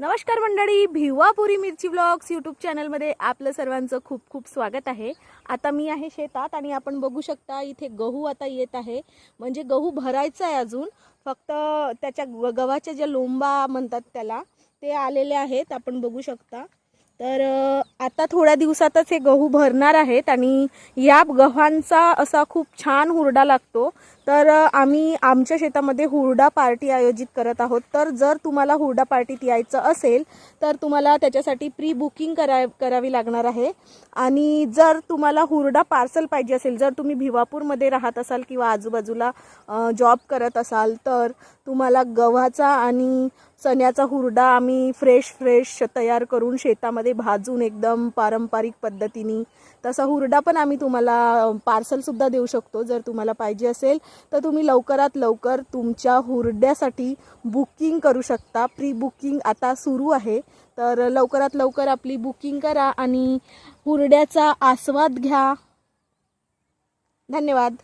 नमस्कार मंडळी, भिवापुरी मिरची ब्लॉग्स यूट्यूब चॅनलमध्ये आपलं सर्वांचं खूप खूप स्वागत आहे। आता मी आहे शेतात आणि आपण बघू शकता इथे गहू आता येत आहे, म्हणजे गहू भरायचा आहे अजून, फक्त त्याच्या गव्हाच्या ज्या लोंबा म्हणतात त्याला ते आलेले आहेत, आपण बघू शकता। तर आता थोड्या दिवसातच हे गहू भरणार आहेत आणि या गव्हांचा असा खूप छान हुरडा लागतो। तर आम्ही आमच्या शेतामध्ये हुरडा पार्टी आयोजित करत आहोत। तर जर तुम्हाला हुरडा पार्टीत यायचं असेल तर तुम्हाला त्याच्यासाठी प्री बुकिंग करावी लागणार आहे। आणि जर तुम्हाला हुरडा पार्सल पाहिजे असेल, जर तुम्ही भिवापूरमध्ये राहत असाल किंवा आजूबाजूला जॉब करत असाल, तर तुम्हाला गव्हाचा आणि चण्याचा हुरडा आम्ही फ्रेश तयार करून शेतामध्ये भाजून एकदम पारंपरिक पद्धतीने तसा हुरडा पण आम्ही तुम्हाला पार्सल सुद्धा देऊ शकतो। जर तुम्हाला पाहिजे असेल तर तुम्ही लवकरात लवकर तुमच्या हुरड्यासाठी बुकिंग करू शकता। प्री बुकिंग आता सुरू आहे, तर लवकरात लवकर आपली बुकिंग करा आणि हुरड्याचा आस्वाद घ्या। धन्यवाद।